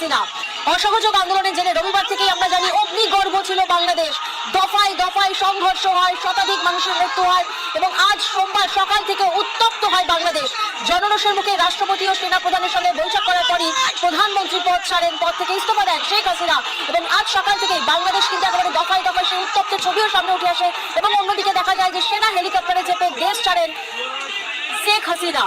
হাসিনা। অসহযোগ আন্দোলনের জেরে রবিবার থেকেই আমরা জানি অগ্নিগর্ভ ছিল বাংলাদেশ। দফায় দফায় সংঘর্ষ হয়, শতাধিক মানুষের মৃত্যু হয় এবং আজ সোমবার সকাল থেকে উত্তপ্ত হয় বাংলাদেশ। জনরোষের মুখে রাষ্ট্রপতি ও সেনা প্রধানের সঙ্গে বৈঠক করার পরই প্রধানমন্ত্রী পদ ছাড়েন, পদ থেকে ইস্তফা দেন শেখ হাসিনা এবং আজ সকাল থেকেই বাংলাদেশ কিন্তু একেবারে দফায় দফায় সেই উত্তপ্ত ছবিও সামনে উঠে আসে এবং অন্যদিকে দেখা যায় যে সেনা হেলিকপ্টারে চেপে দেশ ছাড়েন শেখ হাসিনা।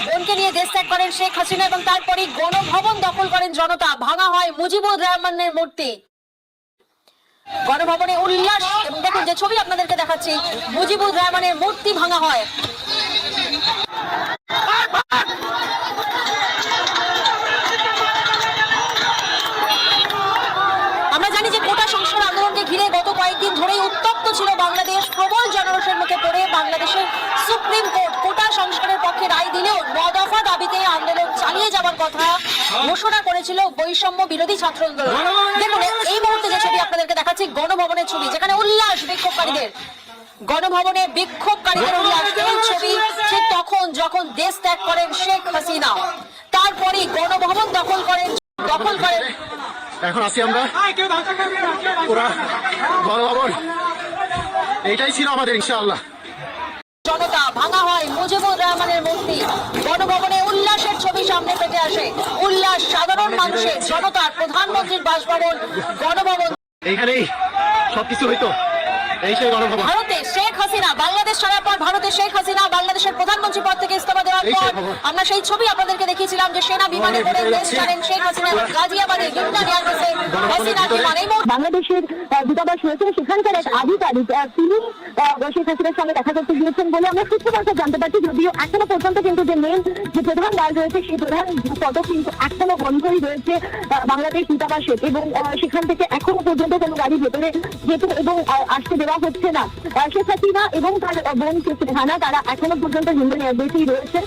বোনকে নিয়ে দেশ ত্যাগ করেন শেখ হাসিনা এবং তারপরই গণভবন দখল করেন জনতা। ভাঙা হয় মুজিবুর রহমানের মূর্তি। গণভবনে উল্লাস এবং দেখুন যে ছবি আপনাদেরকে দেখাচ্ছি, মুজিবুর রহমানের মূর্তি ভাঙা হয়। আমরা জানি যে কোটা সংস্কার আন্দোলনকে ঘিরে গত কয়েকদিন ধরেই উত্তপ্ত ছিল বাংলাদেশ। প্রবল জনরোষের মুখে পড়ে বাংলাদেশের সুপ্রিম কোর্ট কোটা সংস্কারের পক্ষে রায় দিলেও 9 দফা দাবিতে আন্দোলন চালিয়ে যাওয়ার কথা ঘোষণা করেছিল বৈষম্য বিরোধী ছাত্র আন্দোলন। দেখুন এই মুহূর্তে যে ছবি আপনাদেরকে দেখাচ্ছি গণভবনের ছবি, যেখানে উল্লাস বিক্ষোভকারীদের। গণভবনে বিক্ষোভকারীদের উল্লাস, এই ছবি ঠিক তখন যখন দেশ ত্যাগ করেন শেখ হাসিনা। তারপরে গণভবন দখল করেন। এখন আসি আমরা পুরা গণভবন, এইটাই ছিল আমাদের ইনশাআল্লাহ। জনতা ভাঙা হয় মুজিবুর রহমানের মূর্তি। গণভবনে উল্লাসের ছবি সামনে পেতে আসে। উল্লাস সাধারণ মানুষের, জনতার, প্রধানমন্ত্রীর বাসভবন, গণভবন। এইখানেই সবকিছু হইতো। এই সেই গণভবন। ভারতে শেখ হাসিনা বাংলাদেশ ছাড়ার পর ভারতে শেখ হাসিনা বাংলাদেশের প্রধানমন্ত্রী পদ থেকে ইস্তফা দেওয়ার পর আমরা সেই ছবি আপনাদেরকে দেখিয়েছিলাম যে সেনা বিমানে করে দেশ ছাড়েন শেখ হাসিনা এবং গাজিয়াবাদে ইন্ডিয়ান এয়ারবেসে হাসিনা বিমান। এই বাংলাদেশের দূতাবাস রয়েছে, সেখানকার এক আধিকারিক তিনি শেখ হাসিনার সঙ্গে দেখা করতে গিয়েছেন বলে আমরা সূত্র মারফত জানতে পারছি। যদিও এখনো পর্যন্ত কিন্তু যে মেন যে প্রধান দ্বার রয়েছে সেই প্রধান পদক কিন্তু এখনো বন্ধই রয়েছে বাংলাদেশ দূতাবাসের এবং সেখান থেকে এখনো পর্যন্ত কোনো গাড়ি ভেতরে যেতে এবং আসতে দেওয়া হচ্ছে না। শেখ হাসিনা এবং তার বোন শেখ রেহানা তারা এখনো পর্যন্ত ইন্ডিয়ান এয়ারবেসেই রয়েছে।